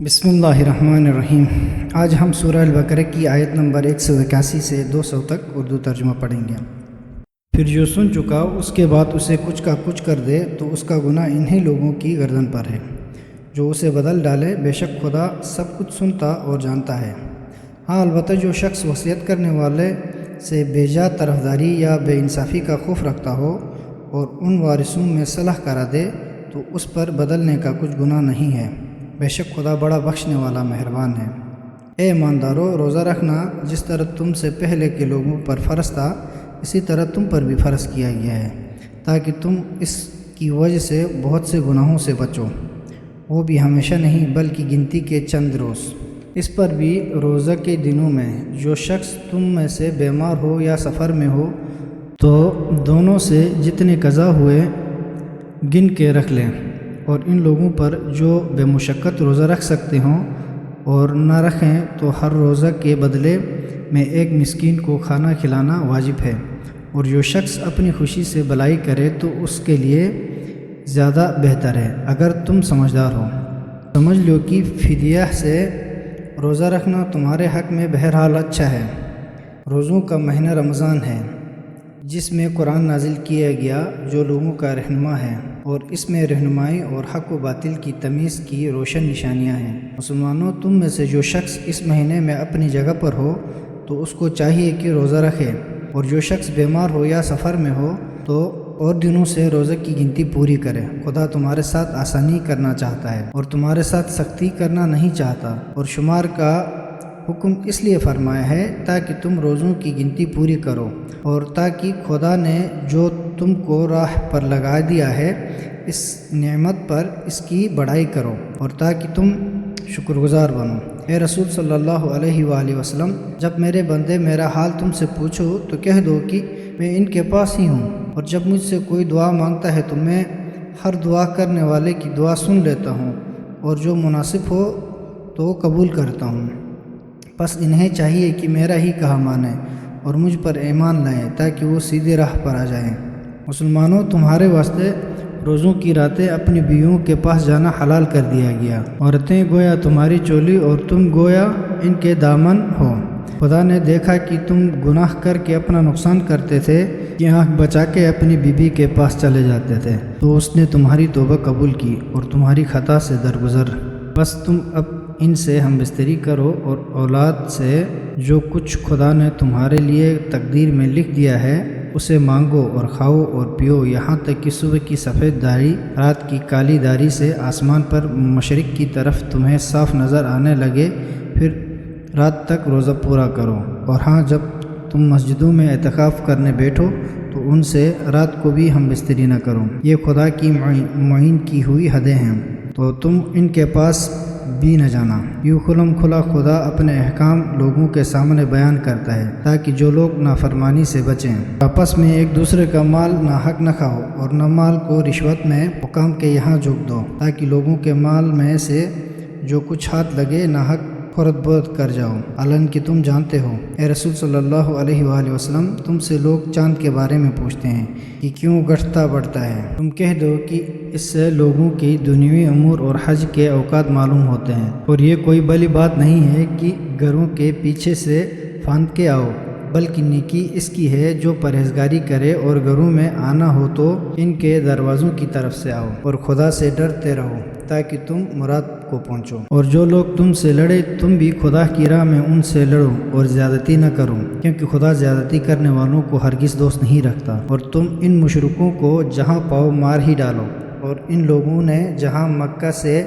بسم اللہ الرحمن الرحیم۔ آج ہم سورہ البقرہ کی آیت نمبر 181 سے 200 تک اردو ترجمہ پڑھیں گے۔ پھر جو سن چکا اس کے بعد اسے کچھ کا کچھ کر دے تو اس کا گناہ انہی لوگوں کی گردن پر ہے جو اسے بدل ڈالے، بے شک خدا سب کچھ سنتا اور جانتا ہے۔ ہاں البتہ جو شخص وصیت کرنے والے سے بے جا طرفداری یا بے انصافی کا خوف رکھتا ہو اور ان وارثوں میں صلح کرا دے تو اس پر بدلنے کا کچھ گناہ نہیں ہے، بے شک خدا بڑا بخشنے والا مہربان ہے۔ اے ایماندارو، روزہ رکھنا جس طرح تم سے پہلے کے لوگوں پر فرض تھا اسی طرح تم پر بھی فرض کیا گیا ہے، تاکہ تم اس کی وجہ سے بہت سے گناہوں سے بچو، وہ بھی ہمیشہ نہیں بلکہ گنتی کے چند روز۔ اس پر بھی روزہ کے دنوں میں جو شخص تم میں سے بیمار ہو یا سفر میں ہو تو دونوں سے جتنے قضا ہوئے گن کے رکھ لیں، اور ان لوگوں پر جو بے مشقت روزہ رکھ سکتے ہوں اور نہ رکھیں تو ہر روزہ کے بدلے میں ایک مسکین کو کھانا کھلانا واجب ہے، اور جو شخص اپنی خوشی سے بلائی کرے تو اس کے لیے زیادہ بہتر ہے اگر تم سمجھدار ہو۔ سمجھ لو کہ فدیہ سے روزہ رکھنا تمہارے حق میں بہرحال اچھا ہے۔ روزوں کا مہینہ رمضان ہے جس میں قرآن نازل کیا گیا، جو لوگوں کا رہنما ہے، اور اس میں رہنمائی اور حق و باطل کی تمیز کی روشن نشانیاں ہیں۔ مسلمانوں، تم میں سے جو شخص اس مہینے میں اپنی جگہ پر ہو تو اس کو چاہیے کہ روزہ رکھے، اور جو شخص بیمار ہو یا سفر میں ہو تو اور دنوں سے روزے کی گنتی پوری کرے۔ خدا تمہارے ساتھ آسانی کرنا چاہتا ہے اور تمہارے ساتھ سختی کرنا نہیں چاہتا، اور شمار کا حکم اس لیے فرمایا ہے تاکہ تم روزوں کی گنتی پوری کرو، اور تاکہ خدا نے جو تم کو راہ پر لگا دیا ہے اس نعمت پر اس کی بڑائی کرو، اور تاکہ تم شکر گزار بنو۔ اے رسول صلی اللہ علیہ وآلہ وسلم، جب میرے بندے میرا حال تم سے پوچھو تو کہہ دو کہ میں ان کے پاس ہی ہوں، اور جب مجھ سے کوئی دعا مانگتا ہے تو میں ہر دعا کرنے والے کی دعا سن لیتا ہوں، اور جو مناسب ہو تو قبول کرتا ہوں۔ بس انہیں چاہیے کہ میرا ہی کہا مانیں اور مجھ پر ایمان لائیں تاکہ وہ سیدھے راہ پر آ جائیں۔ مسلمانوں، تمہارے واسطے روزوں کی راتیں اپنی بیویوں کے پاس جانا حلال کر دیا گیا۔ عورتیں گویا تمہاری چولی اور تم گویا ان کے دامن ہو۔ خدا نے دیکھا کہ تم گناہ کر کے اپنا نقصان کرتے تھے کہ آنکھ بچا کے اپنی بیوی کے پاس چلے جاتے تھے، تو اس نے تمہاری توبہ قبول کی اور تمہاری خطا سے درگزر۔ بس تم اب ان سے ہم بستری کرو، اور اولاد سے جو کچھ خدا نے تمہارے لیے تقدیر میں لکھ دیا ہے اسے مانگو اور کھاؤ اور پیو، یہاں تک کہ صبح کی سفید داری رات کی کالی داری سے آسمان پر مشرق کی طرف تمہیں صاف نظر آنے لگے، پھر رات تک روزہ پورا کرو۔ اور ہاں، جب تم مسجدوں میں اعتکاف کرنے بیٹھو تو ان سے رات کو بھی ہم بستری نہ کرو، یہ خدا کی معین کی ہوئی حدیں ہیں، تو تم ان کے پاس بھی نہ جانا۔ یوں کھلم کھلا خدا اپنے احکام لوگوں کے سامنے بیان کرتا ہے تاکہ جو لوگ نافرمانی سے بچیں۔ آپس میں ایک دوسرے کا مال ناحق نہ کھاؤ، اور نہ مال کو رشوت میں حکام کے یہاں جھونک دو، تاکہ لوگوں کے مال میں سے جو کچھ ہاتھ لگے ناحق خورد برد کر جاؤ، حالانکہ تم جانتے ہو۔ اے رسول صلی اللہ علیہ وآلہ وسلم، تم سے لوگ چاند کے بارے میں پوچھتے ہیں کہ کیوں گھٹتا بڑھتا ہے، تم کہہ دو کہ اس سے لوگوں کی دنیوی امور اور حج کے اوقات معلوم ہوتے ہیں، اور یہ کوئی بڑی بات نہیں ہے کہ گھروں کے پیچھے سے پھاند کے آؤ، بلکہ نیکی اس کی ہے جو پرہیزگاری کرے، اور گھروں میں آنا ہو تو ان کے دروازوں کی طرف سے آؤ، اور خدا سے ڈرتے رہو تاکہ تم مراد کو پہنچو۔ اور جو لوگ تم سے لڑے تم بھی خدا کی راہ میں ان سے لڑو اور زیادتی نہ کرو، کیونکہ خدا زیادتی کرنے والوں کو ہرگز دوست نہیں رکھتا۔ اور تم ان مشرکوں کو جہاں پاؤ مار ہی ڈالو، اور ان لوگوں نے جہاں مکہ سے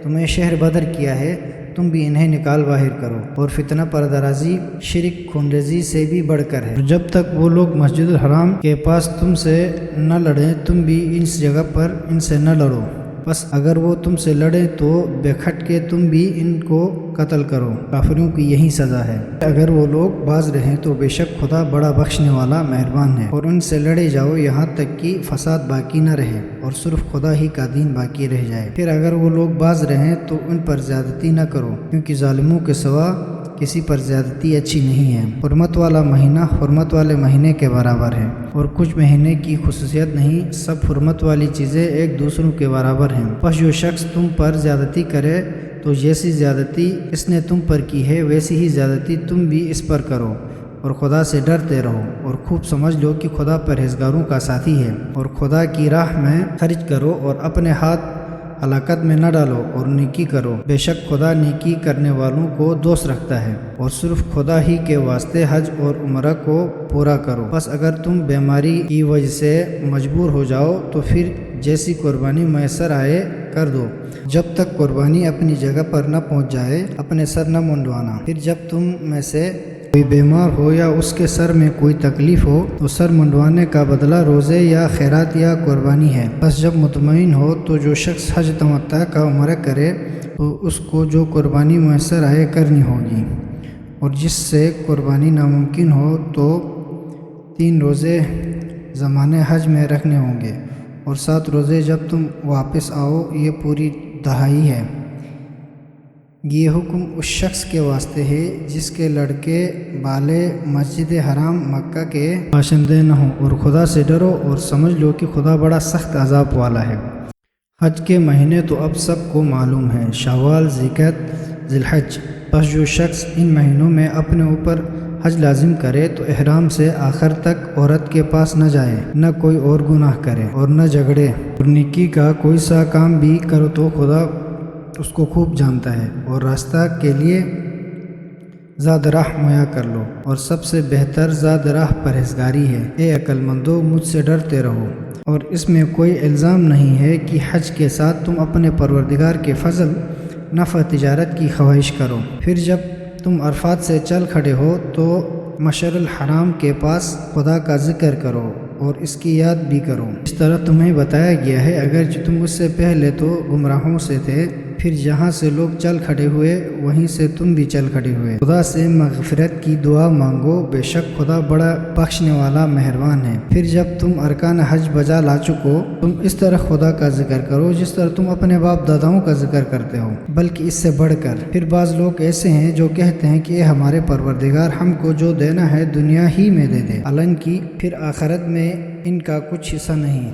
تمہیں شہر بدر کیا ہے تم بھی انہیں نکال باہر کرو، اور فتنہ پردرازی شرک خونریزی سے بھی بڑھ کر ہے۔ جب تک وہ لوگ مسجد الحرام کے پاس تم سے نہ لڑیں تم بھی اس جگہ پر ان سے نہ لڑو، بس اگر وہ تم سے لڑیں تو بے کھٹ کے تم بھی ان کو قتل کرو، کافروں کی یہی سزا ہے۔ اگر وہ لوگ باز رہیں تو بے شک خدا بڑا بخشنے والا مہربان ہے، اور ان سے لڑے جاؤ یہاں تک کہ فساد باقی نہ رہے اور صرف خدا ہی کا دین باقی رہ جائے۔ پھر اگر وہ لوگ باز رہیں تو ان پر زیادتی نہ کرو، کیونکہ ظالموں کے سوا کسی پر زیادتی اچھی نہیں ہے۔ حرمت والا مہینہ حرمت والے مہینے کے برابر ہے، اور کچھ مہینے کی خصوصیت نہیں، سب حرمت والی چیزیں ایک دوسروں کے برابر ہیں۔ پس جو شخص تم پر زیادتی کرے تو جیسی زیادتی اس نے تم پر کی ہے ویسی ہی زیادتی تم بھی اس پر کرو، اور خدا سے ڈرتے رہو، اور خوب سمجھ لو کہ خدا پرہیزگاروں کا ساتھی ہے۔ اور خدا کی راہ میں خرچ کرو اور اپنے ہاتھ ہلاکت میں نہ ڈالو، اور نیکی کرو، بے شک خدا نیکی کرنے والوں کو دوست رکھتا ہے۔ اور صرف خدا ہی کے واسطے حج اور عمرہ کو پورا کرو۔ بس اگر تم بیماری کی وجہ سے مجبور ہو جاؤ تو پھر جیسی قربانی میسر آئے کر دو۔ جب تک قربانی اپنی جگہ پر نہ پہنچ جائے اپنے سر نہ منڈوانا۔ پھر جب تم میں سے کوئی بیمار ہو یا اس کے سر میں کوئی تکلیف ہو تو سر منڈوانے کا بدلہ روزے یا خیرات یا قربانی ہے۔ بس جب مطمئن ہو تو جو شخص حج تمتع کا عمرہ کرے تو اس کو جو قربانی میسر آئے کرنی ہوگی، اور جس سے قربانی ناممکن ہو تو 3 روزے زمانے حج میں رکھنے ہوں گے، اور 7 روزے جب تم واپس آؤ، یہ پوری دہائی ہے۔ یہ حکم اس شخص کے واسطے ہے جس کے لڑکے بالے مسجد حرام مکہ کے باشندے نہ ہوں، اور خدا سے ڈرو اور سمجھ لو کہ خدا بڑا سخت عذاب والا ہے۔ حج کے مہینے تو اب سب کو معلوم ہیں، شوال، ذی الحج۔ بس جو شخص ان مہینوں میں اپنے اوپر حج لازم کرے تو احرام سے آخر تک عورت کے پاس نہ جائے، نہ کوئی اور گناہ کرے اور نہ جھگڑے، اور نیکی کا کوئی سا کام بھی کرو تو خدا اس کو خوب جانتا ہے، اور راستہ کے لیے زاد راہ مہیا کر لو، اور سب سے بہتر زاد راہ پرہیزگاری ہے۔ اے عقل مندو، مجھ سے ڈرتے رہو، اور اس میں کوئی الزام نہیں ہے کہ حج کے ساتھ تم اپنے پروردگار کے فضل نفع تجارت کی خواہش کرو۔ پھر جب تم عرفات سے چل کھڑے ہو تو مشعر الحرام کے پاس خدا کا ذکر کرو اور اس کی یاد بھی کرو، اس طرح تمہیں بتایا گیا ہے، اگرچہ تم اس سے پہلے تو گمراہوں سے تھے۔ پھر جہاں سے لوگ چل کھڑے ہوئے وہیں سے تم بھی چل کھڑے ہوئے۔ خدا سے مغفرت کی دعا مانگو، بے شک خدا بڑا بخشنے والا مہربان ہے۔ پھر جب تم ارکان حج بجا لا چکو تم اس طرح خدا کا ذکر کرو جس طرح تم اپنے باپ داداؤں کا ذکر کرتے ہو، بلکہ اس سے بڑھ کر۔ پھر بعض لوگ ایسے ہیں جو کہتے ہیں کہ اے ہمارے پروردگار، ہم کو جو دینا ہے دنیا ہی میں دے دے، حالانکہ پھر آخرت میں ان کا کچھ حصہ نہیں۔